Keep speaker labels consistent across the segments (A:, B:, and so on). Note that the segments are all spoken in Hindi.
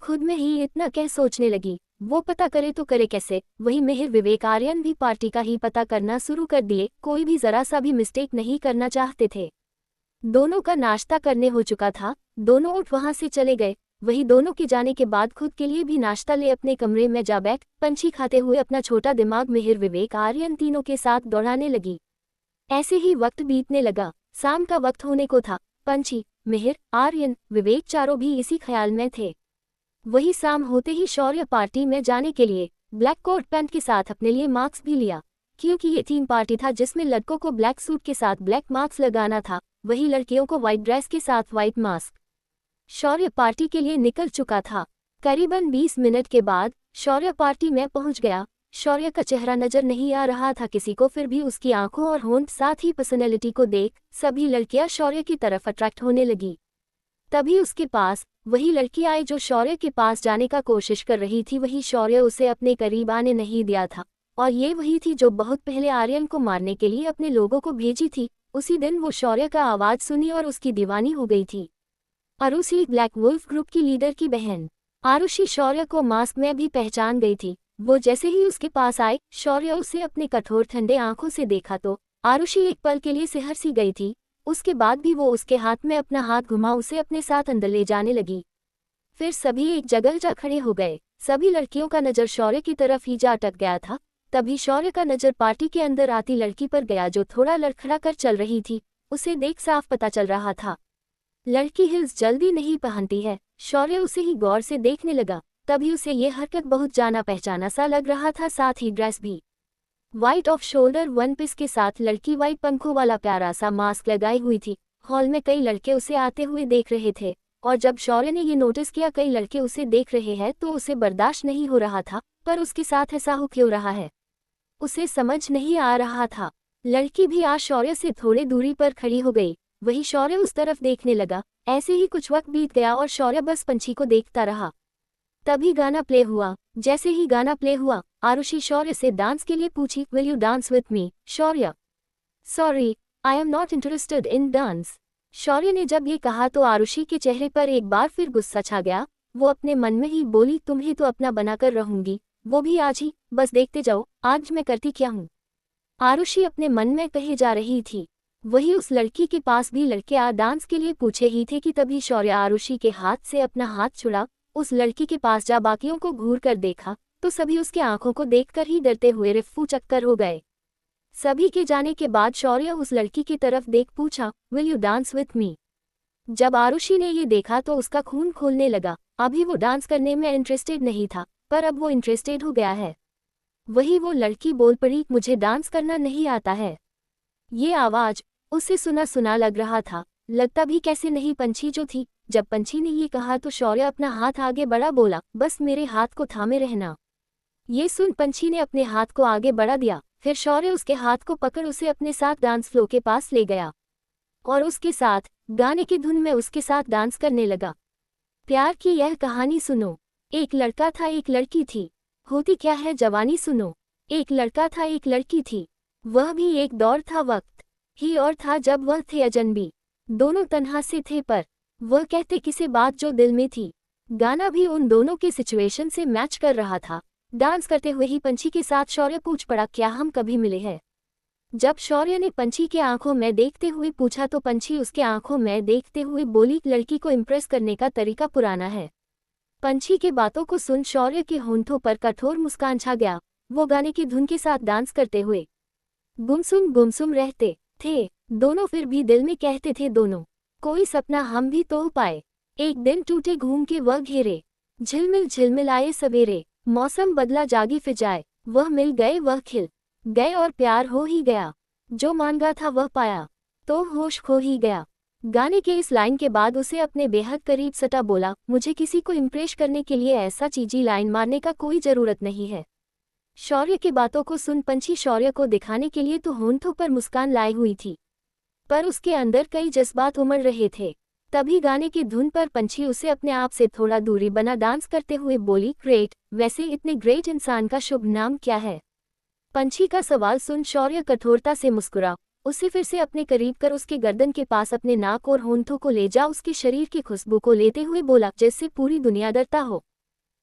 A: खुद में ही इतना कह सोचने लगी, वो पता करे तो करे कैसे। वही मिहिर विवेक आर्यन भी पार्टी का ही पता करना शुरू कर दिए, कोई भी जरा सा भी मिस्टेक नहीं करना चाहते थे। दोनों का नाश्ता करने हो चुका था, दोनों उठ वहां से चले गए। वही दोनों के जाने के बाद खुद के लिए भी नाश्ता ले अपने कमरे में जा बैठ पंछी खाते हुए अपना छोटा दिमाग मिहिर विवेक आर्यन तीनों के साथ दौड़ाने लगी। ऐसे ही वक्त बीतने लगा, शाम का वक्त होने को था। पंछी, मिहिर, आर्यन, विवेक चारों भी इसी ख्याल में थे। वही शाम होते ही शौर्य पार्टी में जाने के लिए ब्लैक कोट पैंट के साथ अपने लिए मास्क भी लिया, क्योंकि ये थीम पार्टी था जिसमें लड़कों को ब्लैक सूट के साथ ब्लैक मास्क लगाना था, वही लड़कियों को व्हाइट ड्रेस के साथ व्हाइट मास्क। शौर्य पार्टी के लिए निकल चुका था। करीबन 20 मिनट के बाद शौर्य पार्टी में पहुंच गया। शौर्य का चेहरा नजर नहीं आ रहा था किसी को, फिर भी उसकी आंखों और होंठ साथ ही पर्सनैलिटी को देख सभी लड़कियां शौर्य की तरफ अट्रैक्ट होने लगी। तभी उसके पास वही लड़की आई जो शौर्य के पास जाने का कोशिश कर रही थी। वही शौर्य उसे अपने करीब आने नहीं दिया था, और ये वही थी जो बहुत पहले आर्यन को मारने के लिए अपने लोगों को भेजी थी। उसी दिन वो शौर्य का आवाज सुनी और उसकी दीवानी हो गई थी। आरुषि, ब्लैक वुल्फ ग्रुप की लीडर की बहन। आरुषि शौर्य को मास्क में भी पहचान गई थी। वो जैसे ही उसके पास आई, शौर्य उसे अपने कठोर ठंडे आंखों से देखा तो आरुषि एक पल के लिए सिहर सी गई थी। उसके बाद भी वो उसके हाथ में अपना हाथ घुमा उसे अपने साथ अंदर ले जाने लगी। फिर सभी एक जगह जा खड़े हो गए। सभी लड़कियों का नजर शौर्य की तरफ ही जा अटक गया था। तभी शौर्य का नजर पार्टी के अंदर आती लड़की पर गया जो थोड़ा लड़खड़ा कर चल रही थी। उसे देख साफ पता चल रहा था लड़की हिल्स जल्दी नहीं पहनती है। शौर्य उसे ही गौर से देखने लगा। तभी उसे ये हरकत बहुत जाना पहचाना सा लग रहा था, साथ ही ड्रेस भी white off shoulder one piece के साथ लड़की व्हाइट पंखों वाला प्यारा सा मास्क लगाई हुई थी। हॉल में कई लड़के उसे आते हुए देख रहे थे, और जब शौर्य ने ये नोटिस किया कई लड़के उसे देख रहे हैं तो उसे बर्दाश्त नहीं हो रहा था। पर उसके साथ ऐसा हो क्यों रहा है, उसे समझ नहीं आ रहा था। लड़की भी आज शौर्य से थोड़े दूरी पर खड़ी हो गई। वही शौर्य उस तरफ देखने लगा। ऐसे ही कुछ वक्त बीत गया और शौर्य बस पंछी को देखता रहा। तभी गाना प्ले हुआ। जैसे ही गाना प्ले हुआ, आरुषि शौर्य से डांस के लिए पूछी, will you dance with me? Shaurya, sorry, I am not interested in dance. Shaurya ने जब ये कहा तो आरुषि के चेहरे पर एक बार फिर गुस्सा छा गया। वो अपने मन में ही बोली, तुम्हें तो अपना बनाकर रहूंगी, वो भी आज ही, बस देखते जाओ आज मैं करती क्या हूँ। आरुषि अपने मन में कहे जा रही थी। वही उस लड़की के पास भी लड़के आ डांस के लिए पूछे ही थे कि तभी शौर्य आरुषि के हाथ से अपना हाथ छुड़ा। उस लड़की के पास जा बाकियों को घूर कर देखा तो सभी उसके आंखों को देखकर ही डरते हुए रिफ्फू चक्कर हो गए। सभी के जाने के बाद शौर्य उस लड़की की तरफ देख पूछा, विल यू डांस विथ मी? जब आरुषि ने ये देखा तो उसका खून खोलने लगा। अभी वो डांस करने में इंटरेस्टेड नहीं था, पर अब वो इंटरेस्टेड हो गया है। वही वो लड़की बोल पड़ी, मुझे डांस करना नहीं आता है। ये आवाज उसे सुना सुना लग रहा था, लगता भी कैसे नहीं पंछी जो थी। जब पंछी ने ये कहा तो शौर्य अपना हाथ आगे बढ़ा, बोला, बस मेरे हाथ को थामे रहना। ये सुन पंछी ने अपने हाथ को आगे बढ़ा दिया। फिर शौर्य उसके हाथ को पकड़ उसे अपने साथ डांस फ्लो के पास ले गया और उसके साथ गाने की धुन में उसके साथ डांस करने लगा। प्यार की यह कहानी सुनो। एक लड़का था, एक लड़की थी। होती क्या है जवानी सुनो। एक लड़का था, एक लड़की थी। वह भी एक दौर था, वक्त ही और था जब वह थे अजनबी। दोनों तन्हा से थे पर वह कहते किसी बात जो दिल में थी। गाना भी उन दोनों के सिचुएशन से मैच कर रहा था। डांस करते हुए ही पंछी के साथ शौर्य पूछ पड़ा, क्या हम कभी मिले हैं? जब शौर्य ने पंछी के आंखों में देखते हुए पूछा तो पंछी उसके आंखों में देखते हुए बोली, लड़की को इम्प्रेस करने का तरीका पुराना है। पंछी के बातों को सुन शौर्य के होंठों पर कठोर मुस्कान छा गया। वो गाने की धुन के साथ डांस करते हुए गुमसुम रहते थे दोनों, फिर भी दिल में कहते थे दोनों, कोई सपना हम भी तो पाए। एक दिन टूटे घूम के वह घेरे, झिलमिल झिलमिल आए सवेरे। मौसम बदला जागी फिजाए, वह मिल गए वह खिल गए और प्यार हो ही गया। जो मांगा था वह पाया तो होश खो ही गया। गाने के इस लाइन के बाद उसे अपने बेहद करीब सटा बोला, मुझे किसी को इम्प्रेस करने के लिए ऐसा चीजी लाइन मारने का कोई जरूरत नहीं है। शौर्य की बातों को सुन पंछी शौर्य को दिखाने के लिए तो होंठों पर मुस्कान लाई हुई थी, पर उसके अंदर कई जज्बात उमड़ रहे थे। तभी गाने की धुन पर पंछी उसे अपने आप से थोड़ा दूरी बना डांस करते हुए बोली, ग्रेट, वैसे इतने ग्रेट इंसान का शुभ नाम क्या है? पंछी का सवाल सुन शौर्य कठोरता से मुस्कुरा। उसे फिर से अपने करीब कर उसके गर्दन के पास अपने नाक और होंठों को ले जा उसके शरीर की खुशबू को लेते हुए बोला, जैसे पूरी दुनिया डरता हो।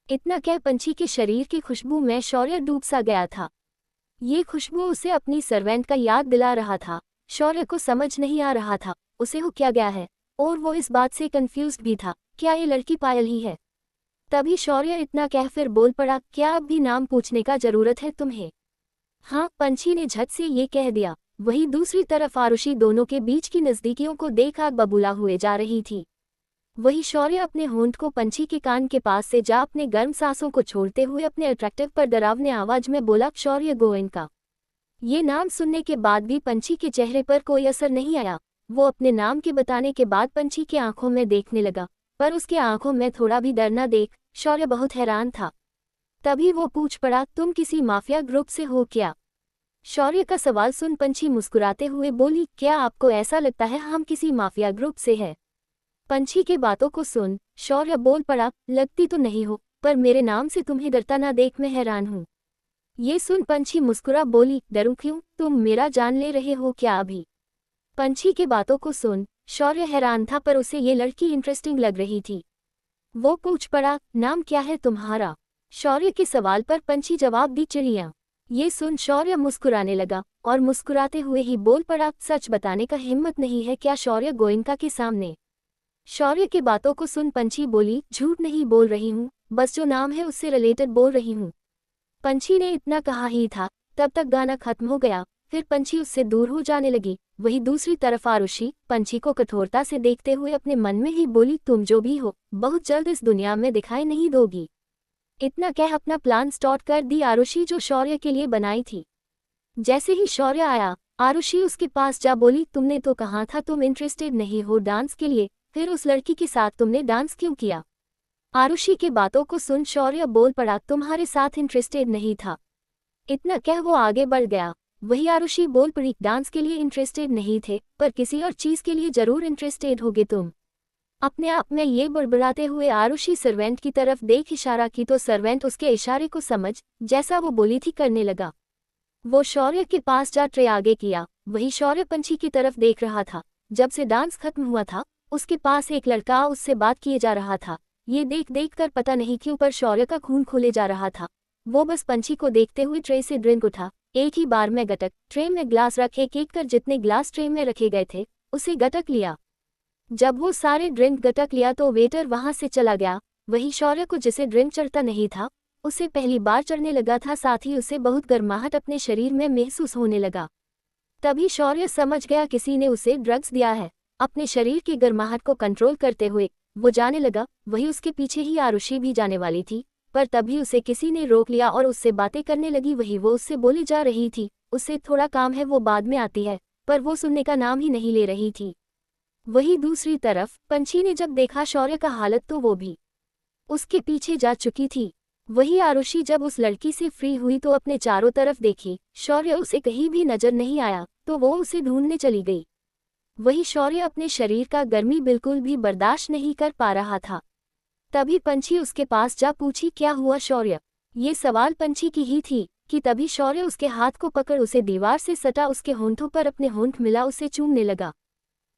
A: इतना कह पंछी के शरीर की खुशबू में शौर्य डूब सा गया था। ये खुशबू उसे अपनी सर्वेंट का याद दिला रहा था। शौर्य को समझ नहीं आ रहा था उसे हो क्या गया है, और वो इस बात से कंफ्यूज्ड भी था, क्या ये लड़की पायल ही है। तभी शौर्य इतना कह फिर बोल पड़ा, क्या अब भी नाम पूछने का जरूरत है तुम्हें? हाँ, पंछी ने झट से ये कह दिया। वहीं दूसरी तरफ आरुषि दोनों के बीच की नजदीकियों को देख आग बबूला हुए जा रही थी। वही शौर्य अपने होंठ को पंछी के कान के पास से जा अपने गर्म सांसों को छोड़ते हुए अपने अट्रैक्टिव पर डरावने आवाज में बोला, शौर्य गोयनका। ये नाम सुनने के बाद भी पंछी के चेहरे पर कोई असर नहीं आया। वो अपने नाम के बताने के बाद पंछी की आंखों में देखने लगा, पर उसके आंखों में थोड़ा भी डर न देख शौर्य बहुत हैरान था। तभी वो पूछ पड़ा, तुम किसी माफिया ग्रुप से हो क्या? शौर्य का सवाल सुन पंछी मुस्कुराते हुए बोली, क्या आपको ऐसा लगता है हम किसी माफिया ग्रुप से हैं? पंछी के बातों को सुन शौर्य बोल पड़ा, लगती तो नहीं हो, पर मेरे नाम से तुम्हें डरता ना देख मैं हैरान हूँ। ये सुन पंछी मुस्कुरा बोली, डरूं क्यों, तुम मेरा जान ले रहे हो क्या अभी? पंछी के बातों को सुन शौर्य हैरान था, पर उसे ये लड़की इंटरेस्टिंग लग रही थी। वो पूछ पड़ा, नाम क्या है तुम्हारा? शौर्य के सवाल पर पंछी जवाब दी, चिड़िया। ये सुन शौर्य मुस्कुराने लगा और मुस्कुराते हुए ही बोल पड़ा, सच बताने का हिम्मत नहीं है क्या शौर्य गोयनका के सामने? शौर्य की बातों को सुन पंछी बोली, झूठ नहीं बोल रही हूँ, बस जो नाम है उससे रिलेटेड बोल रही हूँ। पंछी ने इतना कहा ही था, तब तक गाना खत्म हो गया। फिर पंछी उससे दूर हो जाने लगी। वहीं दूसरी तरफ आरुषि पंछी को कठोरता से देखते हुए अपने मन में ही बोली, तुम जो भी हो बहुत जल्द इस दुनिया में दिखाई नहीं दोगी। इतना कह अपना प्लान स्टार्ट कर दी आरुषि, जो शौर्य के लिए बनाई थी। जैसे ही शौर्य आया आरुषि उसके पास जा बोली, तुमने तो कहा था तुम इंटरेस्टेड नहीं हो डांस के लिए, फिर उस लड़की के साथ तुमने डांस क्यों किया? आरुषि के बातों को सुन शौर्य बोल पड़ा, तुम्हारे साथ इंटरेस्टेड नहीं था। इतना कह वो आगे बढ़ गया। वही आरुषि बोल पड़ी, डांस के लिए इंटरेस्टेड नहीं थे, पर किसी और चीज के लिए जरूर इंटरेस्टेड होगे तुम। अपने आप में ये बड़बड़ाते हुए आरुषि सर्वेंट की तरफ देख इशारा की तो सर्वेंट उसके इशारे को समझ जैसा वो बोली थी करने लगा। वो शौर्य के पास जा ट्रे आगे किया। वही शौर्य पंछी की तरफ देख रहा था। जब से डांस खत्म हुआ था उसके पास एक लड़का उससे बात किए जा रहा था। ये देख देख कर पता नहीं क्यों पर शौर्य का खून खोले जा रहा था। वो बस पंछी को देखते हुए ट्रे से ड्रिंक उठा, एक ही बार में गटक ट्रे में ग्लास रख एक एक कर जितने ग्लास ट्रे में रखे गए थे उसे गटक लिया। जब वो सारे ड्रिंक गटक लिया तो वेटर वहां से चला गया। वही शौर्य को जिसे ड्रिंक चढ़ता नहीं था उसे पहली बार चढ़ने लगा था, साथ ही उसे बहुत गर्माहट अपने शरीर में महसूस होने लगा। तभी शौर्य समझ गया किसी ने उसे ड्रग्स दिया है। अपने शरीर की गर्माहट को कंट्रोल करते हुए वो जाने लगा। वही उसके पीछे ही आरुषि भी जाने वाली थी, पर तभी उसे किसी ने रोक लिया और उससे बातें करने लगी। वही वो उससे बोली जा रही थी, उससे थोड़ा काम है वो बाद में आती है, पर वो सुनने का नाम ही नहीं ले रही थी। वही दूसरी तरफ पंछी ने जब देखा शौर्य का हालत तो वो भी उसके पीछे जा चुकी थी। वही आरुषि जब उस लड़की से फ्री हुई तो अपने चारों तरफ देखी, शौर्य उसे कहीं भी नजर नहीं आया तो वो उसे ढूंढने चली गई। वही शौर्य अपने शरीर का गर्मी बिल्कुल भी बर्दाश्त नहीं कर पा रहा था। तभी पंछी उसके पास जा पूछी, क्या हुआ शौर्य? ये सवाल पंछी की ही थी कि तभी शौर्य उसके हाथ को पकड़ उसे दीवार से सटा, उसके होंठों पर अपने होंठ मिला, उसे चूमने लगा।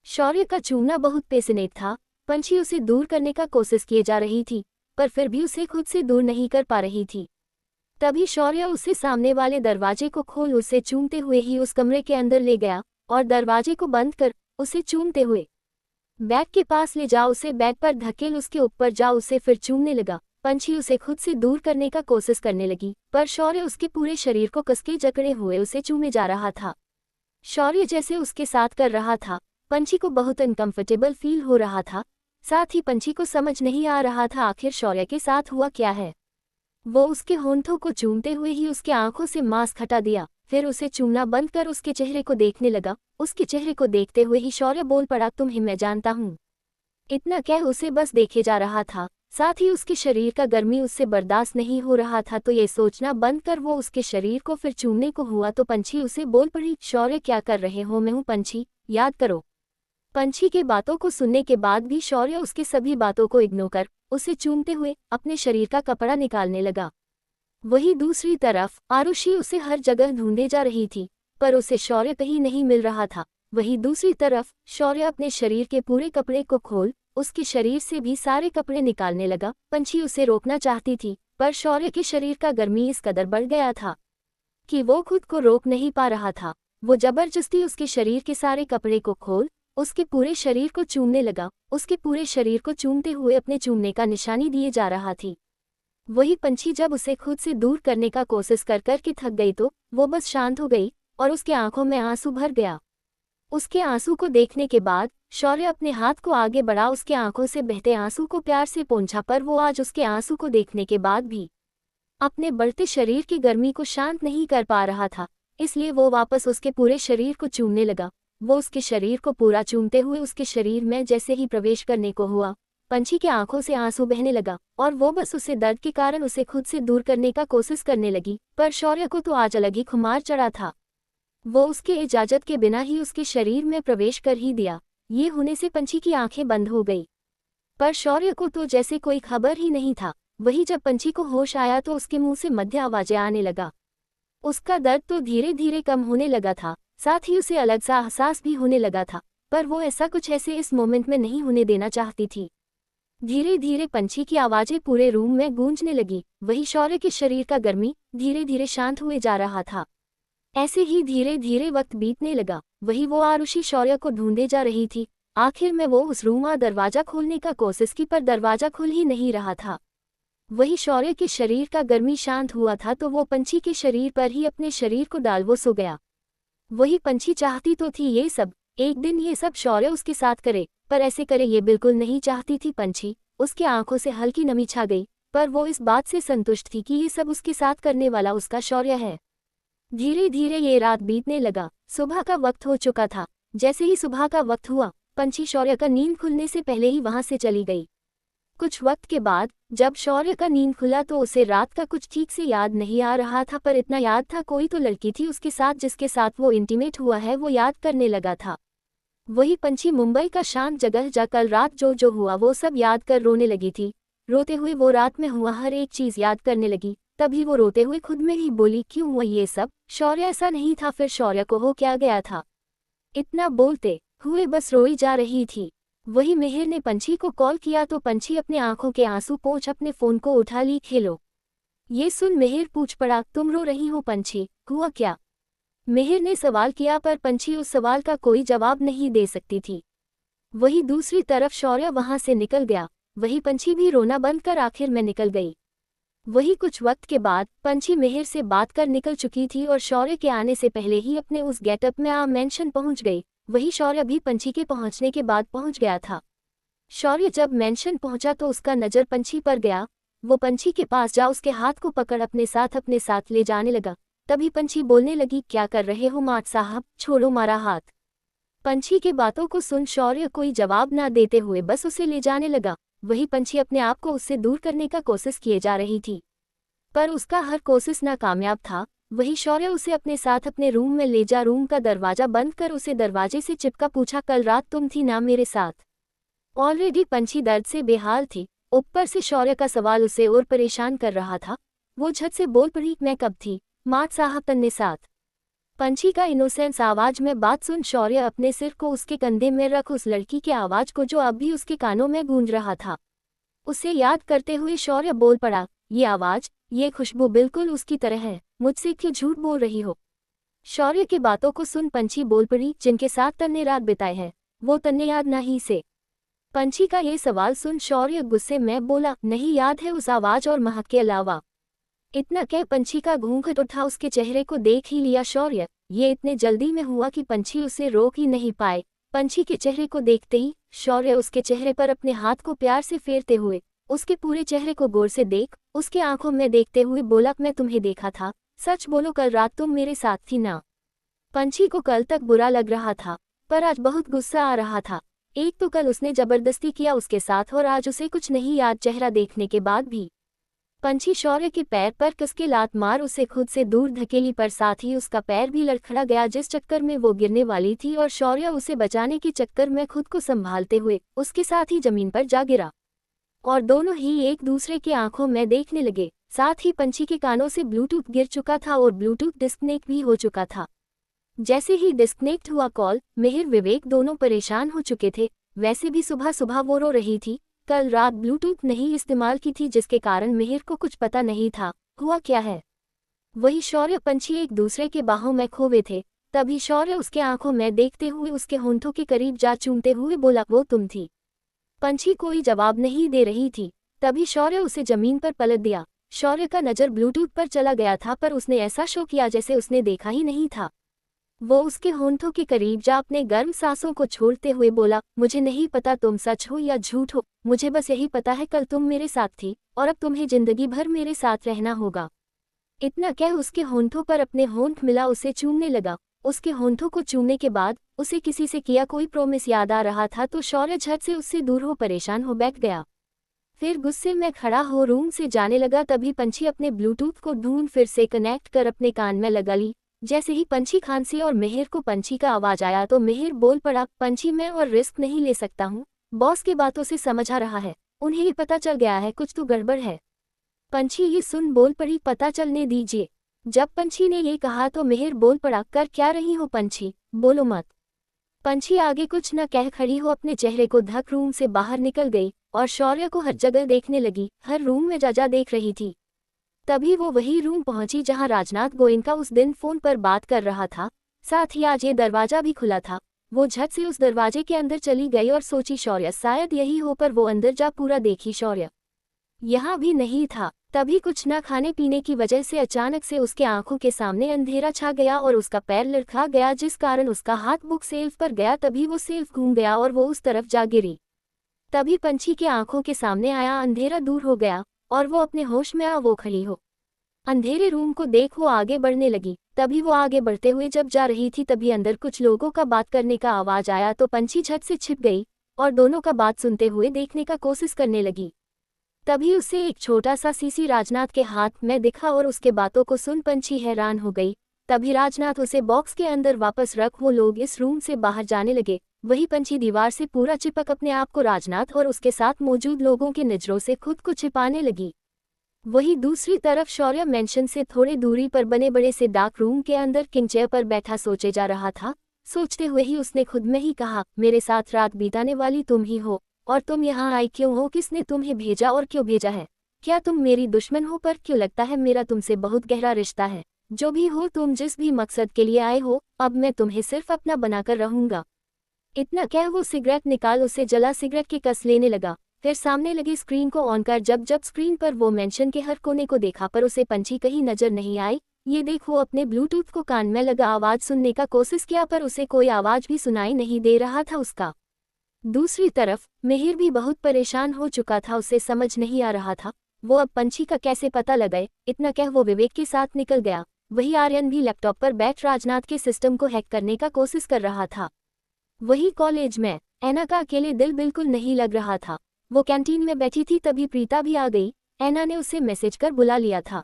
A: शौर्य का चूमना बहुत पैशनेट था। पंछी उसे दूर करने का कोशिश किए जा रही थी, पर फिर भी उसे खुद से दूर नहीं कर पा रही थी। तभी शौर्य उसे सामने वाले दरवाजे को खोल उसे चूमते हुए ही उस कमरे के अंदर ले गया और दरवाजे को बंद कर उसे चूमते हुए बैग के पास ले जा उसे बैग पर धकेल उसके ऊपर जा उसे फिर चूमने लगा। पंछी उसे खुद से दूर करने का कोशिश करने लगी, पर शौर्य उसके पूरे शरीर को कसके जकड़े हुए उसे चूमे जा रहा था। शौर्य जैसे उसके साथ कर रहा था, पंछी को बहुत अनकंफर्टेबल फील हो रहा था। साथ ही पंछी को समझ नहीं आ रहा था आखिर शौर्य के साथ हुआ क्या है। वो उसके होंठों को चूमते हुए ही उसके आंखों से मास्क हटा दिया, फिर उसे चूमना बंद कर उसके चेहरे को देखने लगा। उसके चेहरे को देखते हुए ही शौर्य बोल पड़ा, तुम्हें मैं जानता हूँ। इतना कह उसे बस देखे जा रहा था, साथ ही उसके शरीर का गर्मी उससे बर्दाश्त नहीं हो रहा था। तो ये सोचना बंद कर वो उसके शरीर को फिर चूमने को हुआ तो पंछी उसे बोल पड़ी, शौर्य क्या कर रहे हो? मैं हूँ पंछी, याद करो। पंछी के बातों को सुनने के बाद भी शौर्य उसके सभी बातों को इग्नोर कर उसे चूमते हुए अपने शरीर का कपड़ा निकालने लगा। वही दूसरी तरफ आरुषि उसे हर जगह ढूंढे जा रही थी, पर उसे शौर्य कहीं नहीं मिल रहा था। वही दूसरी तरफ शौर्य अपने शरीर के पूरे कपड़े को खोल उसके शरीर से भी सारे कपड़े निकालने लगा। पंछी उसे रोकना चाहती थी, पर शौर्य के शरीर का गर्मी इस कदर बढ़ गया था कि वो खुद को रोक नहीं पा रहा था। वो जबरदस्ती उसके शरीर के सारे कपड़े को खोल उसके पूरे शरीर को चूमने लगा, उसके पूरे शरीर को चूमते हुए अपने चूमने का निशानी दिए जा रहा थी। वही पंछी जब उसे खुद से दूर करने का कोशिश कर कर के थक गई तो वो बस शांत हो गई और उसके आंखों में आंसू भर गया। उसके आंसू को देखने के बाद शौर्य अपने हाथ को आगे बढ़ा, उसके आंखों से बहते आंसू को प्यार से पोंछा, पर वो आज उसके आंसू को देखने के बाद भी अपने बढ़ते शरीर की गर्मी को शांत नहीं कर पा रहा था, इसलिए वो वापस उसके पूरे शरीर को चूमने लगा। वो उसके शरीर को पूरा चूमते हुए उसके शरीर में जैसे ही प्रवेश करने को हुआ, पंछी के आंखों से आंसू बहने लगा और वो बस उसे दर्द के कारण उसे खुद से दूर करने का कोशिश करने लगी। पर शौर्य को तो आज अलग ही खुमार चढ़ा था। वो उसके इजाजत के बिना ही उसके शरीर में प्रवेश कर ही दिया। ये होने से पंछी की आंखें बंद हो गई, पर शौर्य को तो जैसे कोई खबर ही नहीं था। वही जब पंछी को होश आया तो उसके मुंह से मध्य आवाजें आने लगा। उसका दर्द तो धीरे धीरे कम होने लगा था, साथ ही उसे अलग सा एहसास भी होने लगा था, पर वो ऐसा कुछ ऐसे इस मोमेंट में नहीं होने देना चाहती थी। धीरे धीरे पंछी की आवाजें पूरे रूम में गूंजने लगी। वही शौर्य के शरीर का गर्मी धीरे धीरे शांत हुए जा रहा था। ऐसे ही धीरे धीरे वक्त बीतने लगा। वही वो आरुषि शौर्य को ढूंढे जा रही थी। आखिर में वो उस रूम का दरवाजा खोलने का कोशिश की, पर दरवाजा खुल ही नहीं रहा था। वही शौर्य के शरीर का गर्मी शांत हुआ था तो वो पंछी के शरीर पर ही अपने शरीर को डाल वो सो गया। वही पंछी चाहती तो थी ये सब, एक दिन ये सब शौर्य उसके साथ करे, पर ऐसे करे ये बिल्कुल नहीं चाहती थी पंछी। उसके आंखों से हल्की नमी छा गई, पर वो इस बात से संतुष्ट थी कि ये सब उसके साथ करने वाला उसका शौर्य है। धीरे धीरे ये रात बीतने लगा। सुबह का वक्त हो चुका था। जैसे ही सुबह का वक्त हुआ, पंछी शौर्य का नींद खुलने से पहले ही वहां से चली गई। कुछ वक्त के बाद जब शौर्य का नींद खुला तो उसे रात का कुछ ठीक से याद नहीं आ रहा था, पर इतना याद था कोई तो लड़की थी उसके साथ जिसके साथ वो इंटीमेट हुआ है वो याद करने लगा था। वही पंछी मुंबई का शांत जगह जा कल रात जो हुआ वो सब याद कर रोने लगी थी। रोते हुए वो रात में हुआ हर एक चीज याद करने लगी। तभी वो रोते हुए खुद में ही बोली, क्यों हुआ ये सब? शौर्य ऐसा नहीं था, फिर शौर्य को हो क्या गया था? इतना बोलते हुए बस रोई जा रही थी। वही मिहिर ने पंछी को कॉल किया तो पंछी अपने आंखों के आंसू पोंछ अपने फोन को उठा ली। खेलो। ये सुन मिहिर पूछ पड़ा, तुम रो रही हो पंछी, हुआ क्या? मिहिर ने सवाल किया, पर पंछी उस सवाल का कोई जवाब नहीं दे सकती थी। वही दूसरी तरफ शौर्य वहां से निकल गया। वही पंछी भी रोना बंद कर आखिर में निकल गई। वही कुछ वक्त के बाद पंछी मिहिर से बात कर निकल चुकी थी और शौर्य के आने से पहले ही अपने उस गेटअप में मेंशन पहुंच गई। वही शौर्य भी पंछी के पहुंचने के बाद पहुंच गया था। शौर्य जब मेंशन पहुंचा तो उसका नजर पंछी पर गया। वो पंछी के पास जा उसके हाथ को पकड़ अपने साथ ले जाने लगा। तभी पंछी बोलने लगी, क्या कर रहे हो माट साहब, छोड़ो मारा हाथ। पंछी के बातों को सुन शौर्य कोई जवाब ना देते हुए बस उसे ले जाने लगा। वही पंछी अपने आप को उससे दूर करने का कोशिश किए जा रही थी, पर उसका हर कोशिश नाकामयाब था। वही शौर्य उसे अपने साथ अपने रूम में ले जा रूम का दरवाजा बंद कर उसे दरवाजे से चिपका पूछा, कल रात तुम थी ना मेरे साथ? ऑलरेडी पंछी दर्द से बेहाल थी, ऊपर से शौर्य का सवाल उसे और परेशान कर रहा था। वो झट से बोल पड़ी, मैं कब थी माट साहब तन्ने साथ? पंछी का इनोसेंस आवाज में बात सुन शौर्य अपने सिर को उसके कंधे में रख उस लड़की के आवाज को जो अब भी उसके कानों में गूंज रहा था उसे याद करते हुए शौर्य बोल पड़ा, ये आवाज, ये खुशबू बिल्कुल उसकी तरह है, मुझसे क्यों झूठ बोल रही हो? शौर्य की बातों को सुन पंछी बोल पड़ी, जिनके साथ तन्ने रात बिताए हैं वो तन्ने याद नहीं से? पंछी का ये सवाल सुन शौर्य गुस्से में बोला, नहीं याद है उस आवाज और महक के अलावा। इतना कह पंछी का घूंघट उठा, उसके चेहरे को देख ही लिया शौर्य। ये इतने जल्दी में हुआ कि पंछी उसे रोक ही नहीं पाए। पंछी के चेहरे को देखते ही शौर्य उसके चेहरे पर अपने हाथ को प्यार से फेरते हुए उसके पूरे चेहरे को गौर से देख उसके आंखों में देखते हुए बोला, मैं तुम्हें देखा था, सच बोलो कल रात तुम मेरे साथ थी ना? पंछी को कल तक बुरा लग रहा था, पर आज बहुत गुस्सा आ रहा था। एक तो कल उसने जबरदस्ती किया उसके साथ और आज उसे कुछ नहीं याद चेहरा देखने के बाद भी। पंछी शौर्य के पैर पर कसके लात मार उसे खुद से दूर धकेली, पर साथ ही उसका पैर भी लड़खड़ा गया जिस चक्कर में वो गिरने वाली थी, और शौर्य उसे बचाने के चक्कर में खुद को संभालते हुए उसके साथ ही जमीन पर जा गिरा और दोनों ही एक दूसरे की आंखों में देखने लगे। साथ ही पंछी के कानों से ब्लूटूथ गिर चुका था और ब्लूटूथ डिस्कनेक्ट भी हो चुका था। जैसे ही डिस्कनेक्ट हुआ कॉल, मिहिर विवेक दोनों परेशान हो चुके थे। वैसे भी सुबह सुबह वो रो रही थी, कल रात ब्लूटूथ नहीं इस्तेमाल की थी जिसके कारण मिहिर को कुछ पता नहीं था हुआ क्या है। वही शौर्य पंछी एक दूसरे के बाहों में खोवे थे। तभी शौर्य उसके आंखों में देखते हुए उसके होंठों के करीब जा चूमते हुए बोला, वो तुम थी। पंछी कोई जवाब नहीं दे रही थी। तभी शौर्य उसे जमीन पर पलट दिया। शौर्य का नजर ब्लूटूथ पर चला गया था, पर उसने ऐसा शो किया जैसे उसने देखा ही नहीं था। वो उसके होंठों के करीब जा अपने गर्म सांसों को छोड़ते हुए बोला, मुझे नहीं पता तुम सच हो या झूठ हो, मुझे बस यही पता है कल तुम मेरे साथ थी और अब तुम्हें जिंदगी भर मेरे साथ रहना होगा। इतना कह उसके होंठों पर अपने होंठ मिला उसे चूमने लगा। उसके होंठों को चूमने के बाद उसे किसी से किया कोई प्रॉमिस याद आ रहा था तो शौर्य झट से उससे दूर हो परेशान हो बैठ गया। फिर गुस्से में खड़ा हो रूम से जाने लगा। तभी पंछी अपने ब्लूटूथ को ढूंढ फिर से कनेक्ट कर अपने कान में लगा ली। जैसे ही पंछी खांसी और मिहिर को पंछी का आवाज आया तो मिहिर बोल पड़ा, पंछी मैं और रिस्क नहीं ले सकता हूँ, बॉस की बातों से समझ आ रहा है, उन्हें ये पता चल गया है कुछ तो गड़बड़ है। पंछी ये सुन बोल पड़ी, पता चलने दीजिए। जब पंछी ने ये कहा तो मिहिर बोल पड़ा, कर क्या रही हो पंछी, बोलो मत। पंछी आगे कुछ न कह खड़ी हो अपने चेहरे को ढक रूम से बाहर निकल गई और शौर्य को हर जगह देखने लगी, हर रूम में जा देख रही थी। तभी वो वही रूम पहुंची जहां राजनाथ गोयनका उस दिन फोन पर बात कर रहा था, साथ ही आज ये दरवाजा भी खुला था। वो झट से उस दरवाजे के अंदर चली गई और सोची शौर्य शायद यही हो, पर वो अंदर जा पूरा देखी शौर्य यहाँ भी नहीं था। तभी कुछ न खाने पीने की वजह से अचानक से उसके आंखों के सामने अंधेरा छा गया और उसका पैर लड़खा गया, जिस कारण उसका हाथ बुक सेल्फ पर गया। तभी वो सेल्फ घूम गया और वो उस तरफ जा गिरी। तभी पंछी के आंखों के सामने आया, अंधेरा दूर हो गया और वो अपने होश में आ वो खड़ी हो अंधेरे रूम को देख वो आगे बढ़ने लगी। तभी वो आगे बढ़ते हुए जब जा रही थी तभी अंदर कुछ लोगों का बात करने का आवाज आया तो पंछी झट से छिप गई और दोनों का बात सुनते हुए देखने का कोशिश करने लगी। तभी उसे एक छोटा सा सीसी राजनाथ के हाथ में दिखा और उसके बातों को सुन पंछी हैरान हो गई। तभी राजनाथ उसे बॉक्स के अंदर वापस रख वो लोग इस रूम से बाहर जाने लगे। वही पंछी दीवार से पूरा चिपक अपने आप को राजनाथ और उसके साथ मौजूद लोगों के नजरों से खुद को छिपाने लगी। वही दूसरी तरफ शौर्य मेंशन से थोड़े दूरी पर बने बड़े से डार्क रूम के अंदर किंग चेयर पर बैठा सोचे जा रहा था। सोचते हुए ही उसने खुद में ही कहा, मेरे साथ रात बिताने वाली तुम ही हो, और तुम यहाँ आई क्यों हो, किसने तुम्हें भेजा और क्यों भेजा है? क्या तुम मेरी दुश्मन हो? पर क्यों लगता है मेरा तुमसे बहुत गहरा रिश्ता है। जो भी हो तुम, जिस भी मकसद के लिए आए हो, अब मैं तुम्हें सिर्फ अपना बनाकर रहूंगा। इतना कह वो सिगरेट निकाल उसे जला सिगरेट की कस लेने लगा। फिर सामने लगी स्क्रीन को ऑन कर जब स्क्रीन पर वो मेंशन के हर कोने को देखा पर उसे पंछी कहीं नजर नहीं आई। ये देख वो अपने ब्लूटूथ को कान में लगा आवाज सुनने का कोशिश किया पर उसे कोई आवाज भी सुनाई नहीं दे रहा था उसका। दूसरी तरफ मिहिर भी बहुत परेशान हो चुका था, उसे समझ नहीं आ रहा था वो अब पंछी का कैसे पता लगाए। इतना कह वो विवेक के साथ निकल गया। वही आर्यन भी लैपटॉप पर बैठ राजनाथ के सिस्टम को हैक करने का कोशिश कर रहा था। वही कॉलेज में ऐना का अकेले दिल बिल्कुल नहीं लग रहा था। वो कैंटीन में बैठी थी तभी प्रीता भी आ गई। ऐना ने उसे मैसेज कर बुला लिया था।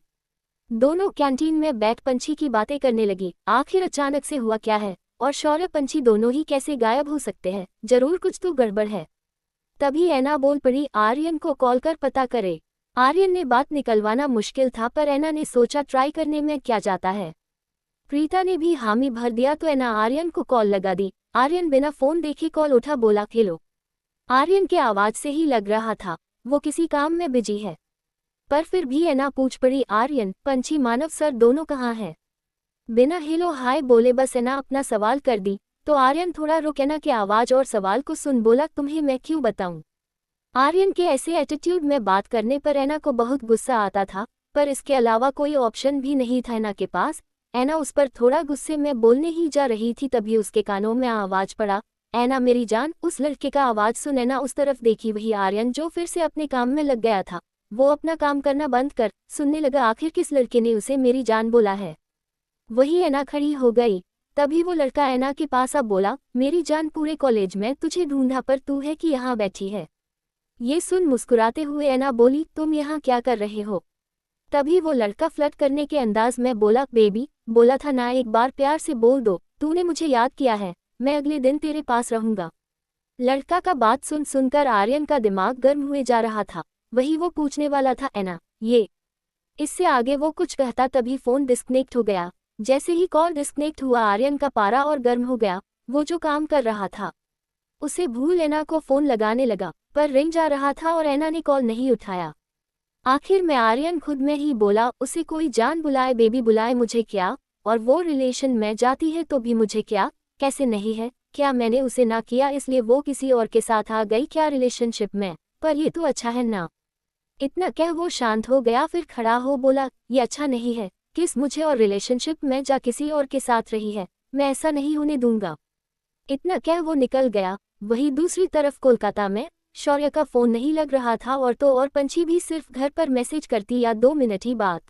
A: दोनों कैंटीन में बैठ पंछी की बातें करने लगी। आखिर अचानक से हुआ क्या है और शौर्य पंछी दोनों ही कैसे गायब हो सकते हैं? जरूर कुछ तो गड़बड़ है। तभी ऐना बोल पड़ी, आर्यन को कॉल कर पता करे। आर्यन ने बात निकलवाना मुश्किल था पर ऐना ने सोचा ट्राई करने में क्या जाता है। प्रीता ने भी हामी भर दिया तो ऐना आर्यन को कॉल लगा दी। आर्यन बिना फोन देखे कॉल उठा, बोला खेलो। आर्यन के आवाज से ही लग रहा था वो किसी काम में बिजी है, पर फिर भी ऐना पूछ पड़ी, आर्यन पंछी मानव सर दोनों कहाँ हैं? बिना हेलो हाय बोले बस ऐना अपना सवाल कर दी तो आर्यन थोड़ा रुक ऐना के आवाज और सवाल को सुन बोला, तुम्हें मैं क्यों बताऊं? आर्यन के ऐसे एटीट्यूड में बात करने पर ऐना को बहुत गुस्सा आता था, पर इसके अलावा कोई ऑप्शन भी नहीं था ऐना के पास। ऐना उस पर थोड़ा गुस्से में बोलने ही जा रही थी तभी उसके कानों में आवाज पड़ा, ऐना मेरी जान। उस लड़के का आवाज सुन ऐना उस तरफ देखी, वही आर्यन जो फिर से अपने काम में लग गया था। वो अपना काम करना बंद कर सुनने लगा, आखिर किस लड़के ने उसे मेरी जान बोला है? वही ऐना खड़ी हो गई। तभी वो लड़का ऐना के पास आ बोला, मेरी जान पूरे कॉलेज में तुझे ढूंढा पर तू है कि यहाँ बैठी है? ये सुन मुस्कुराते हुए ऐना बोली, तुम यहाँ क्या कर रहे हो? तभी वो लड़का फ्लर्ट करने के अंदाज में बोला, बेबी बोला था ना एक बार प्यार से बोल दो, तूने मुझे याद किया है, मैं अगले दिन तेरे पास रहूंगा। लड़का का बात सुनकर आर्यन का दिमाग गर्म हुए जा रहा था। वही वो पूछने वाला था, ऐना ये। इससे आगे वो कुछ कहता तभी फोन डिस्कनेक्ट हो गया। जैसे ही कॉल डिस्कनेक्ट हुआ आर्यन का पारा और गर्म हो गया। वो जो काम कर रहा था उसे भूल ऐना को फोन लगाने लगा, पर रिंग जा रहा था और ऐना ने कॉल नहीं उठाया। आखिर में आर्यन खुद में ही बोला, उसे कोई जान बुलाए बेबी बुलाए मुझे क्या, और वो रिलेशन में जाती है तो भी मुझे क्या, कैसे नहीं है, क्या मैंने उसे ना किया इसलिए वो किसी और के साथ आ गई क्या रिलेशनशिप में, पर ये तो अच्छा है ना। इतना कह वो शांत हो गया, फिर खड़ा हो बोला, ये अच्छा नहीं है, किस मुझे और रिलेशनशिप में जा किसी और के साथ रही है, मैं ऐसा नहीं होने दूंगा। इतना कह वो निकल गया। वहीं दूसरी तरफ कोलकाता में शौर्य का फोन नहीं लग रहा था और तो और पंछी भी सिर्फ घर पर मैसेज करती या 2 मिनट ही बात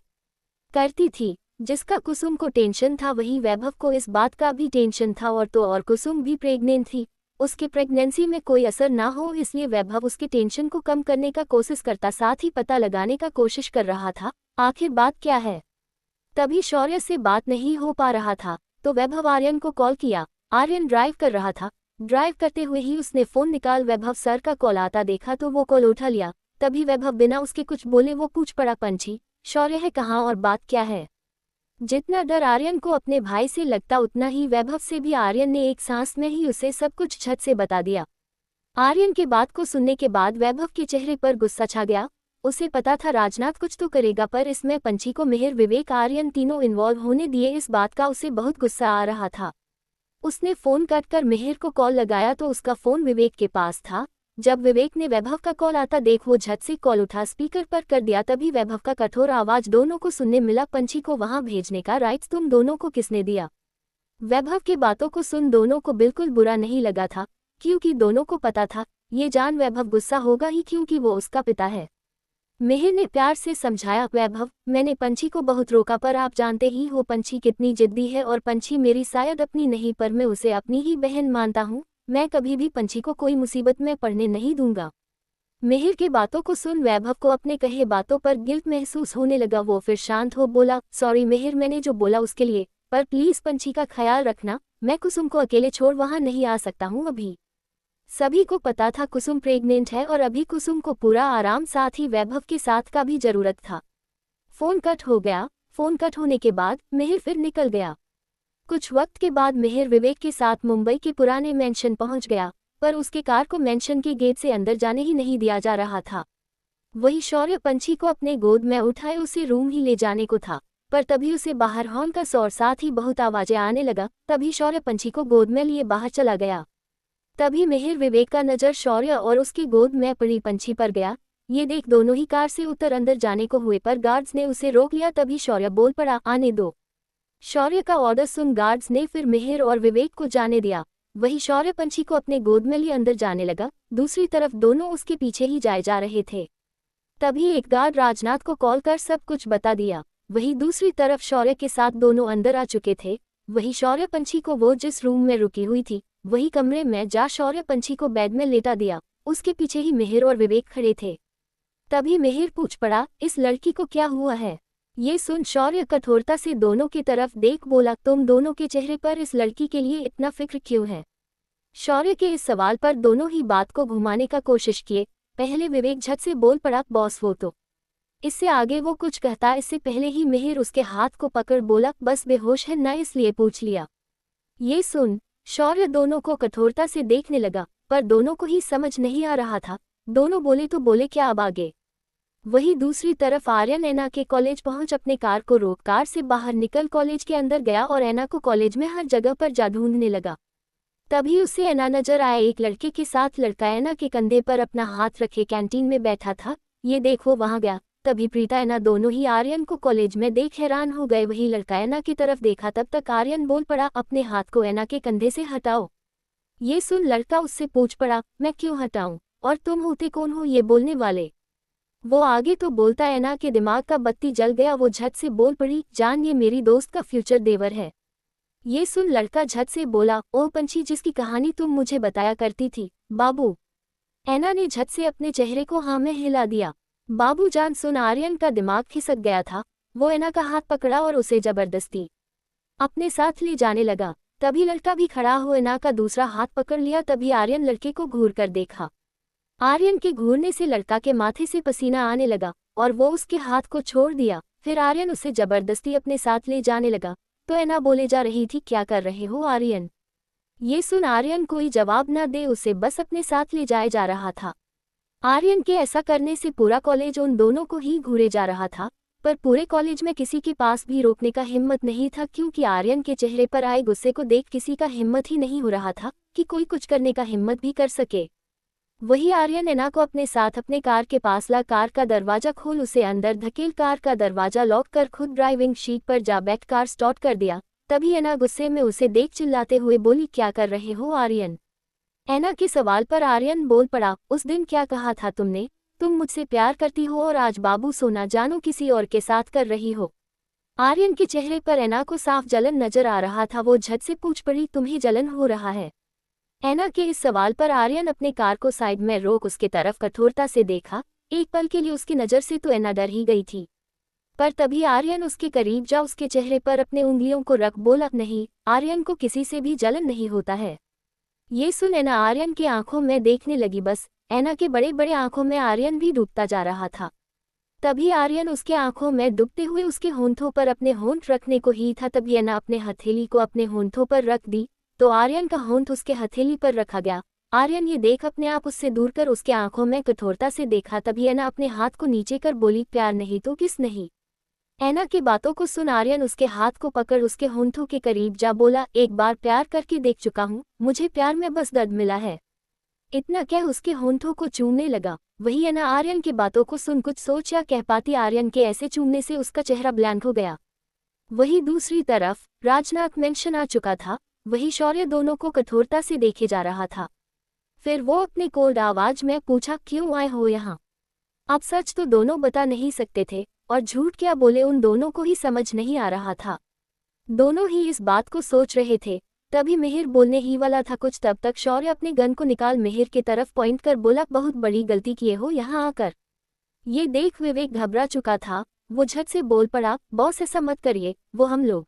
A: करती थी। जिसका कुसुम को टेंशन था वहीं वैभव को इस बात का भी टेंशन था, और तो और कुसुम भी प्रेग्नेंट थी। उसके प्रेगनेंसी में कोई असर ना हो इसलिए वैभव उसके टेंशन को कम करने का कोशिश करता, साथ ही पता लगाने का कोशिश कर रहा था आखिर बात क्या है। तभी शौर्य से बात नहीं हो पा रहा था तो वैभव आर्यन को कॉल किया। आर्यन ड्राइव कर रहा था। ड्राइव करते हुए ही उसने फोन निकाल वैभव सर का कॉल आता देखा तो वो कॉल उठा लिया। तभी वैभव बिना उसके कुछ बोले वो पूछ पड़ा, पंछी शौर्य है कहाँ और बात क्या है। जितना डर आर्यन को अपने भाई से लगता उतना ही वैभव से भी आर्यन ने एक सांस में ही उसे सब कुछ झट से बता दिया। आर्यन के बात को सुनने के बाद वैभव के चेहरे पर गुस्सा छा गया। उसे पता था राजनाथ कुछ तो करेगा, पर इसमें पंछी को मिहिर विवेक आर्यन तीनों इन्वॉल्व होने दिए, इस बात का उसे बहुत गुस्सा आ रहा था। उसने फोन काट कर मिहिर को कॉल लगाया तो उसका फोन विवेक के पास था। जब विवेक ने वैभव का कॉल आता देख वो झट से कॉल उठा स्पीकर पर कर दिया। तभी वैभव का कठोर आवाज दोनों को सुनने मिला, पंछी को वहां भेजने का राइट्स तुम दोनों को किसने दिया। वैभव के बातों को सुन दोनों को बिल्कुल बुरा नहीं लगा था, क्योंकि दोनों को पता था ये जान वैभव गुस्सा होगा ही, क्योंकि वो उसका पिता है। मिहिर ने प्यार से समझाया, वैभव मैंने पंछी को बहुत रोका पर आप जानते ही हो पंछी कितनी जिद्दी है, और पंछी मेरी शायद अपनी नहीं पर मैं उसे अपनी ही बहन मानता हूँ। मैं कभी भी पंछी को कोई मुसीबत में पड़ने नहीं दूंगा। मिहिर की बातों को सुन वैभव को अपने कहे बातों पर गिल्ट महसूस होने लगा। वो फिर शांत हो बोला, सॉरी मिहिर मैंने जो बोला उसके लिए, पर प्लीज पंछी का ख्याल रखना, मैं कुसुम को अकेले छोड़ वहां नहीं आ सकता हूँ अभी। सभी को पता था कुसुम प्रेग्नेंट है और अभी कुसुम को पूरा आराम, साथ ही वैभव के साथ का भी जरूरत था। फोन कट हो गया। फोन कट होने के बाद मिहिर फिर निकल गया। कुछ वक्त के बाद मिहिर विवेक के साथ मुंबई के पुराने मेंशन पहुंच गया, पर उसके कार को मेंशन के गेट से अंदर जाने ही नहीं दिया जा रहा था। वही शौर्य पंछी को अपने गोद में उठाए उसे रूम ही ले जाने को था, पर तभी उसे बाहर हॉर्न का शोर साथ ही बहुत आवाजें आने लगा। तभी शौर्य पंछी को गोद में लिए बाहर चला गया। तभी मिहिर विवेक का नजर शौर्य और उसकी गोद में पड़ी पंछी पर गया। ये देख दोनों ही कार से उतर अंदर जाने को हुए, पर गार्ड्स ने उसे रोक लिया। तभी शौर्य बोल पड़ा, आने दो। शौर्य का ऑर्डर सुन गार्ड्स ने फिर मिहिर और विवेक को जाने दिया। वही शौर्य पंछी को अपने गोद में लिए अंदर जाने लगा। दूसरी तरफ दोनों उसके पीछे ही जाए जा रहे थे। तभी एक गार्ड राजनाथ को कॉल कर सब कुछ बता दिया। वही दूसरी तरफ शौर्य के साथ दोनों अंदर आ चुके थे। वही शौर्य पंछी को वो जिस रूम में रुकी हुई थी वही कमरे में जा शौर्य पंछी को बेड में लेटा दिया। उसके पीछे ही मिहिर और विवेक खड़े थे। तभी मिहिर पूछ पड़ा, इस लड़की को क्या हुआ है। ये सुन शौर्य कठोरता से दोनों की तरफ देख बोला, तुम दोनों के चेहरे पर इस लड़की के लिए इतना फिक्र क्यों है। शौर्य के इस सवाल पर दोनों ही बात को घुमाने का कोशिश किए। पहले विवेक झट से बोल पड़ा, बॉस वो तो। इससे आगे वो कुछ कहता इससे पहले ही मिहिर उसके हाथ को पकड़ बोला, बस बेहोश है ना इसलिए पूछ लिया। ये सुन शौर्य दोनों को कठोरता से देखने लगा, पर दोनों को ही समझ नहीं आ रहा था दोनों बोले तो बोले क्या अब आगे। वही दूसरी तरफ आर्यन ऐना के कॉलेज पहुंच अपने कार को रोक कार से बाहर निकल कॉलेज के अंदर गया और ऐना को कॉलेज में हर जगह पर जा ढूंढने लगा। तभी उसे ऐना नजर आया, एक लड़के के साथ लड़का ऐना के कंधे पर अपना हाथ रखे कैंटीन में बैठा था। ये देखो वहां गया। तभी प्रीता ऐना दोनों ही आर्यन को कॉलेज में देख हैरान हो गए। वही लड़का ऐना की तरफ देखा। तब तक आर्यन बोल पड़ा, अपने हाथ को ऐना के कंधे से हटाओ। ये सुन लड़का उससे पूछ पड़ा, मैं क्यों हटाऊं, और तुम होते कौन हो ये बोलने वाले। वो आगे तो बोलता ऐना के दिमाग का बत्ती जल गया। वो झट से बोल पड़ी, जान ये मेरी दोस्त का फ्यूचर देवर है। ये सुन लड़का झट से बोला, ओह पंछी जिसकी कहानी तुम मुझे बताया करती थी, बाबू। ऐना ने झट से अपने चेहरे को हाँ में हिला दिया। बाबू जान सुन आर्यन का दिमाग खिसक गया था। वो ऐना का हाथ पकड़ा और उसे जबरदस्ती अपने साथ ले जाने लगा। तभी लड़का भी खड़ा हो ऐना का दूसरा हाथ पकड़ लिया। तभी आर्यन लड़के को घूर कर देखा। आर्यन के घूरने से लड़का के माथे से पसीना आने लगा और वो उसके हाथ को छोड़ दिया। फिर आर्यन उसे जबरदस्ती अपने साथ ले जाने लगा तो ऐना बोले जा रही थी, क्या कर रहे हो आर्यन। ये सुन आर्यन कोई जवाब न दे उसे बस अपने साथ ले जाया जा रहा था। आर्यन के ऐसा करने से पूरा कॉलेज उन दोनों को ही घूरे जा रहा था, पर पूरे कॉलेज में किसी के पास भी रोकने का हिम्मत नहीं था, क्योंकि आर्यन के चेहरे पर आए गुस्से को देख किसी का हिम्मत ही नहीं हो रहा था कि कोई कुछ करने का हिम्मत भी कर सके। वही आर्यन एना को अपने साथ अपने कार के पास ला कार का दरवाजा खोल उसे अंदर धकेल कार का दरवाजा लॉक कर खुद ड्राइविंग सीट पर जा बैठ कार स्टार्ट कर दिया। तभी एना गुस्से में उसे देख चिल्लाते हुए बोली, क्या कर रहे हो आर्यन? एना के सवाल पर आर्यन बोल पड़ा, उस दिन क्या कहा था तुमने? तुम मुझसे प्यार करती हो और आज बाबू सोना जानो किसी और के साथ कर रही हो। आर्यन के चेहरे पर एना को साफ जलन नजर आ रहा था। वो झट से पूछ पड़ी, तुम्हें जलन हो रहा है? एना के इस सवाल पर आर्यन अपने कार को साइड में रोक उसके तरफ कठोरता से देखा। एक पल के लिए उसकी नज़र से तो एना डर ही गई थी, पर तभी आर्यन उसके करीब जा उसके चेहरे पर अपने उंगलियों को रख बोला, नहीं, आर्यन को किसी से भी जलन नहीं होता है। ये सुन एना आर्यन की आंखों में देखने लगी। बस एना के बड़े बड़े आंखों में आर्यन भी डूबता जा रहा था। तभी आर्यन उसके आंखों में डूबते हुए उसके होंठों पर अपने होंठ रखने को ही था। तभी एना अपने हथेली को अपने होंठों पर रख दी तो आर्यन का होंठ उसके हथेली पर रखा गया। आर्यन ये देख अपने आप उससे दूर कर उसके आंखों में कठोरता से देखा। तभी एना अपने हाथ को नीचे कर बोली, प्यार नहीं तो किस नहीं? एना की बातों को सुन आर्यन उसके हाथ को पकड़ उसके होंठों के करीब जा बोला, एक बार प्यार करके देख चुका हूँ, मुझे प्यार में बस दर्द मिला है। इतना कह उसके होंठों को चूमने लगा। वही एना आर्यन की बातों को सुन कुछ सोच या कह पाती, आर्यन के ऐसे चूमने से उसका चेहरा ब्लैंक हो गया। वही दूसरी तरफ राजनाथ मेंशन आ चुका था। वही शौर्य दोनों को कठोरता से देखे जा रहा था। फिर वो अपने कोल्ड आवाज में पूछा, क्यों आए हो यहाँ? अब सच तो दोनों बता नहीं सकते थे और झूठ क्या बोले उन दोनों को ही समझ नहीं आ रहा था। दोनों ही इस बात को सोच रहे थे। तभी मिहिर बोलने ही वाला था कुछ, तब तक शौर्य अपने गन को निकाल मिहिर की तरफ पॉइंट कर बोला, बहुत बड़ी गलती किए हो यहाँ आकर। ये देख विवेक घबरा चुका था। वो झट से बोल पड़ा, बॉस ऐसा मत करिए, वो हम लोग।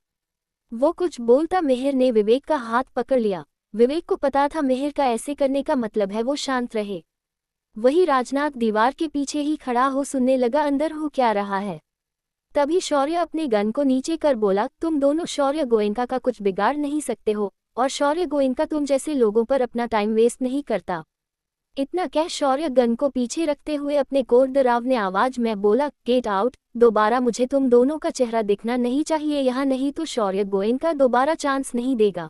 A: वो कुछ बोलता मिहिर ने विवेक का हाथ पकड़ लिया। विवेक को पता था मिहिर का ऐसे करने का मतलब है वो शांत रहे। वही राजनाथ दीवार के पीछे ही खड़ा हो सुनने लगा, अंदर हो क्या रहा है। तभी शौर्य अपने गन को नीचे कर बोला, तुम दोनों शौर्य गोयनका का कुछ बिगाड़ नहीं सकते हो और शौर्य गोयनका तुम जैसे लोगों पर अपना टाइम वेस्ट नहीं करता। इतना कह शौर्य गन को पीछे रखते हुए अपने कोड डरावने आवाज में बोला, गेट आउट, दोबारा मुझे तुम दोनों का चेहरा दिखना नहीं चाहिए यहाँ, नहीं तो शौर्य गोयनका दोबारा चांस नहीं देगा।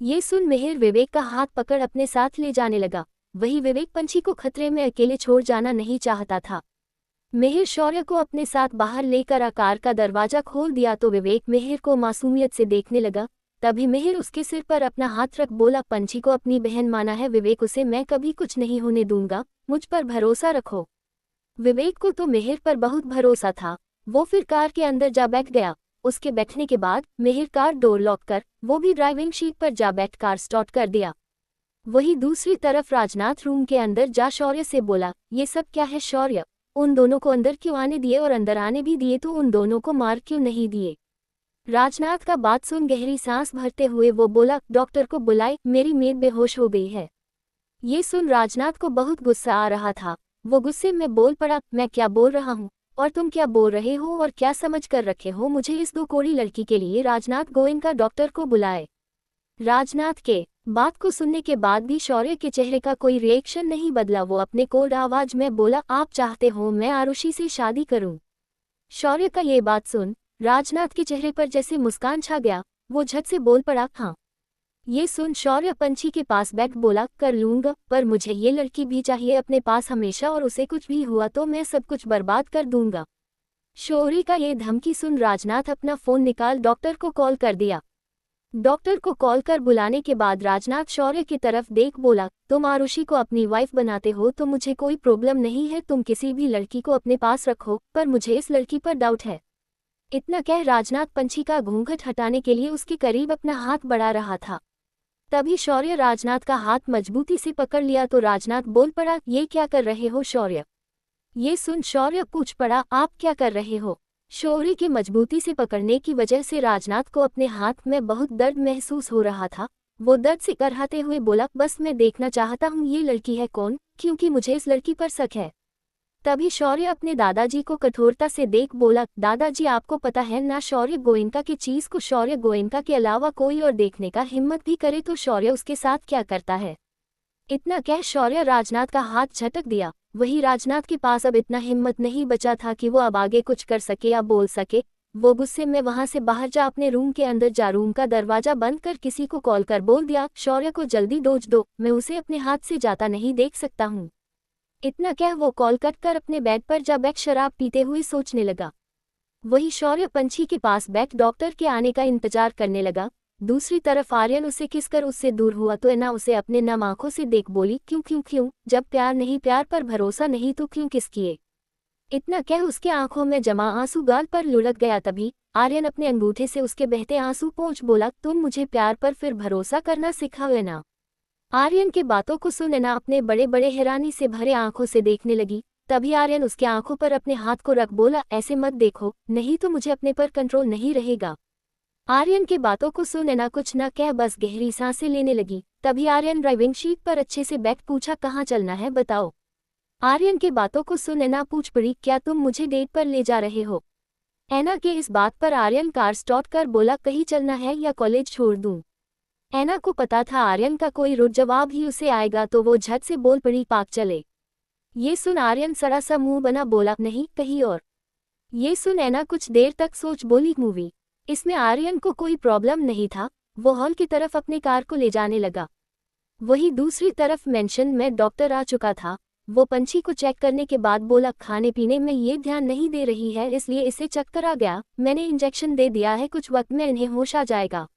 A: ये सुन मिहिर विवेक का हाथ पकड़ अपने साथ ले जाने लगा। वही विवेक पंछी को खतरे में अकेले छोड़ जाना नहीं चाहता था। मिहिर शौर्य को अपने साथ बाहर लेकर आकार का दरवाजा खोल दिया तो विवेक मिहिर को मासूमियत से देखने लगा। तभी मिहिर उसके सिर पर अपना हाथ रख बोला, पंछी को अपनी बहन माना है विवेक, उसे मैं कभी कुछ नहीं होने दूंगा, मुझ पर भरोसा रखो। विवेक को तो मिहिर पर बहुत भरोसा था। वो फिर कार के अंदर जा बैठ गया। उसके बैठने के बाद मिहिर कार डोर लॉक कर वो भी ड्राइविंग सीट पर जा बैठ कार स्टार्ट कर दिया। वही दूसरी तरफ राजनाथ रूम के अंदर जा शौर्य से बोला, ये सब क्या है शौर्य? उन दोनों को अंदर क्यों आने दिए और अंदर आने भी दिए तो उन दोनों को मार क्यों नहीं दिए? राजनाथ का बात सुन गहरी सांस भरते हुए वो बोला, डॉक्टर को बुलाए, मेरी मेड बेहोश हो गई है। ये सुन राजनाथ को बहुत गुस्सा आ रहा था। वो गुस्से में बोल पड़ा, मैं क्या बोल रहा हूँ और तुम क्या बोल रहे हो और क्या समझ कर रखे हो मुझे इस दो कोड़ी लड़की के लिए? राजनाथ गोयनका डॉक्टर को बुलाए। राजनाथ के बात को सुनने के बाद भी शौर्य के चेहरे का कोई रिएक्शन नहीं बदला। वो अपने कोल्ड आवाज में बोला, आप चाहते हो मैं आरुषि से शादी करूं? शौर्य का ये बात सुन राजनाथ के चेहरे पर जैसे मुस्कान छा गया। वो झट से बोल पड़ा, हाँ। ये सुन शौर्य पंछी के पास बैठ बोला, कर लूंगा, पर मुझे ये लड़की भी चाहिए अपने पास हमेशा और उसे कुछ भी हुआ तो मैं सब कुछ बर्बाद कर दूंगा। शौर्य का ये धमकी सुन राजनाथ अपना फोन निकाल डॉक्टर को कॉल कर दिया। डॉक्टर को कॉल कर बुलाने के बाद राजनाथ शौर्य की तरफ देख बोला, तुम आरुषि को अपनी वाइफ बनाते हो तो मुझे कोई प्रॉब्लम नहीं है, तुम किसी भी लड़की को अपने पास रखो, पर मुझे इस लड़की पर डाउट है। इतना कह राजनाथ पंछी का घूंघट हटाने के लिए उसके करीब अपना हाथ बढ़ा रहा था। तभी शौर्य राजनाथ का हाथ मजबूती से पकड़ लिया तो राजनाथ बोल पड़ा, ये क्या कर रहे हो शौर्य? ये सुन शौर्य पूछ पड़ा, आप क्या कर रहे हो? शौर्य के मजबूती से पकड़ने की वजह से राजनाथ को अपने हाथ में बहुत दर्द महसूस हो रहा था। वो दर्द से करहाते हुए बोला, बस मैं देखना चाहता हूँ ये लड़की है कौन, क्योंकि मुझे इस लड़की पर शक है। तभी शौर्य अपने दादाजी को कठोरता से देख बोला, दादाजी आपको पता है ना, शौर्य गोयनका की चीज को शौर्य गोयनका के अलावा कोई और देखने का हिम्मत भी करे तो शौर्य उसके साथ क्या करता है। इतना कह शौर्य राजनाथ का हाथ झटक दिया। वही राजनाथ के पास अब इतना हिम्मत नहीं बचा था कि वो अब आगे कुछ कर सके या बोल सके। वो गुस्से में वहां से बाहर जा अपने रूम के अंदर जा रूम का दरवाजा बंद कर किसी को कॉल कर बोल दिया, शौर्य को जल्दी डोज दो, मैं उसे अपने हाथ से जाता नहीं देख सकता हूँ। इतना कह वो कॉल कट कर अपने बेड पर जा बैठ शराब पीते हुए सोचने लगा। वही शौर्य पंछी के पास बैठ डॉक्टर के आने का इंतजार करने लगा। दूसरी तरफ आर्यन उसे किस कर उससे दूर हुआ तो एना उसे अपने नम आंखों से देख बोली, क्यों क्यों क्यों, जब प्यार नहीं, प्यार पर भरोसा नहीं तो क्यों किस किए। इतना कह उसके आंखों में जमा आंसू गाल पर लुढ़क गया। तभी आर्यन अपने अंगूठे से उसके बहते आंसू पोंछ बोला, तुम मुझे प्यार पर फिर भरोसा करना सिखाओ एना। आर्यन के बातों को सुन एना अपने बड़े बड़े हैरानी से भरे आंखों से देखने लगी। तभी आर्यन उसके आंखों पर अपने हाथ को रख बोला, ऐसे मत देखो, नहीं तो मुझे अपने पर कंट्रोल नहीं रहेगा। आर्यन के बातों को सुन एना कुछ न कह बस गहरी सांसें लेने लगी। तभी आर्यन ड्राइविंग सीट पर अच्छे से बैठ पूछा, कहाँ चलना है बताओ। आर्यन के बातों को सुन एना पूछ पड़ी, क्या तुम मुझे डेट पर ले जा रहे हो। एना के इस बात पर आर्यन कार स्टार्ट कर बोला, कहीं चलना है या कॉलेज छोड़ दूं। एना को पता था आर्यन का कोई रुट जवाब ही उसे आएगा तो वो झट से बोल पड़ी, पार्क चले। ये सुन आर्यन सड़ा सा मुंह बना बोला, नहीं कहीं और। ये सुन एना कुछ देर तक सोच बोली, मूवी। इसमें आर्यन को कोई प्रॉब्लम नहीं था। वो हॉल की तरफ अपनी कार को ले जाने लगा। वही दूसरी तरफ मेंशन में डॉक्टर आ चुका था। वो पंछी को चेक करने के बाद बोला, खाने पीने में ये ध्यान नहीं दे रही है इसलिए इसे चक्कर आ गया, मैंने इंजेक्शन दे दिया है, कुछ वक्त में इन्हें होश आ जाएगा।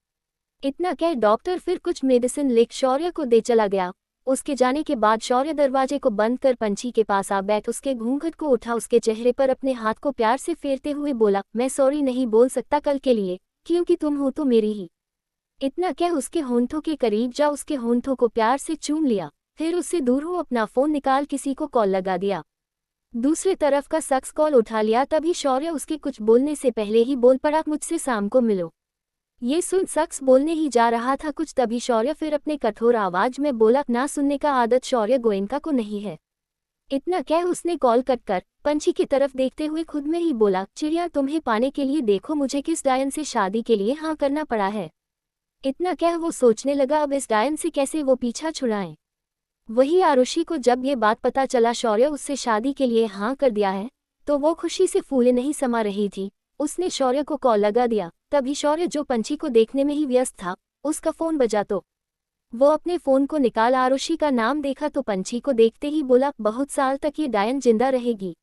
A: इतना कह डॉक्टर फिर कुछ मेडिसिन लिख शौर्य को दे चला गया। उसके जाने के बाद शौर्य दरवाजे को बंद कर पंछी के पास आ बैठ उसके घूंघट को उठा उसके चेहरे पर अपने हाथ को प्यार से फेरते हुए बोला, मैं सॉरी नहीं बोल सकता कल के लिए, क्योंकि तुम हो तो मेरी ही। इतना कह उसके होंठों के करीब जा उसके होंठों को प्यार से चूम लिया। फिर उससे दूर हो अपना फोन निकाल किसी को कॉल लगा दिया। दूसरी तरफ का शख्स कॉल उठा लिया। तभी शौर्य उसके कुछ बोलने से पहले ही बोल पड़ा, मुझसे शाम को मिलो। ये सुन शख्स बोलने ही जा रहा था कुछ, तभी शौर्य फिर अपने कठोर आवाज में बोला, ना सुनने का आदत शौर्य गोयनका को नहीं है। इतना कह उसने कॉल कट कर पंछी की तरफ देखते हुए खुद में ही बोला, चिड़िया तुम्हें पाने के लिए देखो मुझे किस डायन से शादी के लिए हाँ करना पड़ा है। इतना कह वो सोचने लगा, अब इस डायन से कैसे वो पीछा छुड़ाएं। वही आरुषि को जब ये बात पता चला शौर्य उससे शादी के लिए हाँ कर दिया है तो वो खुशी से फूले नहीं समा रही थी। उसने शौर्य को कॉल लगा दिया। तभी शौर्य जो पंछी को देखने में ही व्यस्त था, उसका फोन बजा तो वो अपने फोन को निकाल आरुषि का नाम देखा तो पंछी को देखते ही बोला, बहुत साल तक ये डायन जिंदा रहेगी।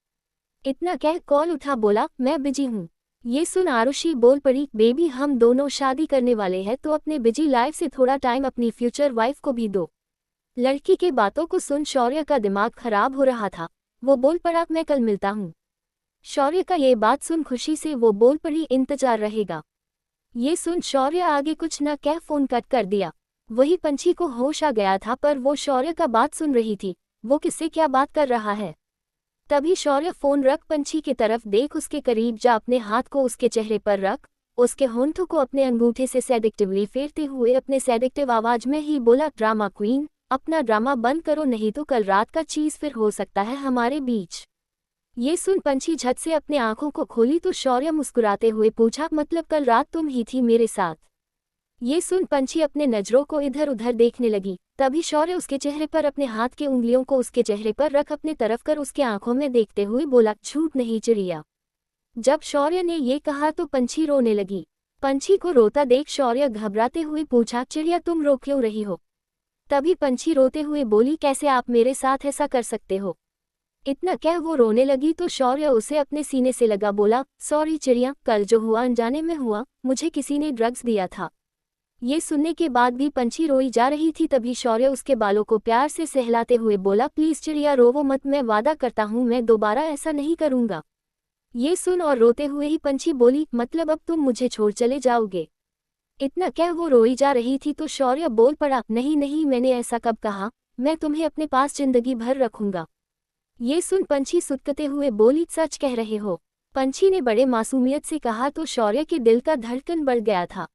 A: इतना कह कॉल उठा बोला, मैं बिजी हूँ। ये सुन आरुषि बोल पड़ी, बेबी हम दोनों शादी करने वाले हैं तो अपने बिजी लाइफ से थोड़ा टाइम अपनी फ्यूचर वाइफ को भी दो। लड़की के बातों को सुन शौर्य का दिमाग खराब हो रहा था। वो बोल पड़ा, मैं कल मिलता हूँ। शौर्य का ये बात सुन खुशी से वो बोल पड़ी, इंतजार रहेगा। ये सुन शौर्य आगे कुछ न कह फोन कट कर दिया। वही पंछी को होश आ गया था पर वो शौर्य का बात सुन रही थी, वो किससे क्या बात कर रहा है। तभी शौर्य फोन रख पंछी की तरफ देख उसके करीब जा अपने हाथ को उसके चेहरे पर रख उसके होंठों को अपने अंगूठे से सेडिक्टिवली फेरते हुए अपने सेडिक्टिव आवाज में ही बोला, ड्रामा क्वीन अपना ड्रामा बंद करो नहीं तो कल रात का चीज फिर हो सकता है हमारे बीच। ये सुन पंछी झट से अपने आंखों को खोली तो शौर्य मुस्कुराते हुए पूछा, मतलब कल रात तुम ही थी मेरे साथ। ये सुन पंछी अपने नजरों को इधर उधर देखने लगी। तभी शौर्य उसके चेहरे पर अपने हाथ के उंगलियों को उसके चेहरे पर रख अपने तरफ कर उसके आंखों में देखते हुए बोला, झूठ नहीं चिड़िया। जब शौर्य ने ये कहा तो पंछी रोने लगी। पंछी को रोता देख शौर्य घबराते हुए पूछा, चिड़िया तुम रो क्यों रही हो। तभी पंछी रोते हुए बोली, कैसे आप मेरे साथ ऐसा कर सकते हो। इतना कह वो रोने लगी तो शौर्य उसे अपने सीने से लगा बोला, सॉरी चिड़िया कल जो हुआ अनजाने में हुआ, मुझे किसी ने ड्रग्स दिया था। ये सुनने के बाद भी पंछी रोई जा रही थी। तभी शौर्य उसके बालों को प्यार से सहलाते हुए बोला, प्लीज चिड़िया रोवो मत, मैं वादा करता हूँ मैं दोबारा ऐसा नहीं करूँगा। ये सुन और रोते हुए ही पंछी बोली, मतलब अब तुम मुझे छोड़ चले जाओगे। इतना कह वो रोई जा रही थी तो शौर्य बोल पड़ा, नहीं नहीं मैंने ऐसा कब कहा, मैं तुम्हें अपने पास जिंदगी भर रखूंगा। ये सुन पंछी सुतकते हुए बोली, सच कह रहे हो। पंछी ने बड़े मासूमियत से कहा तो शौर्य के दिल का धड़कन बढ़ गया था।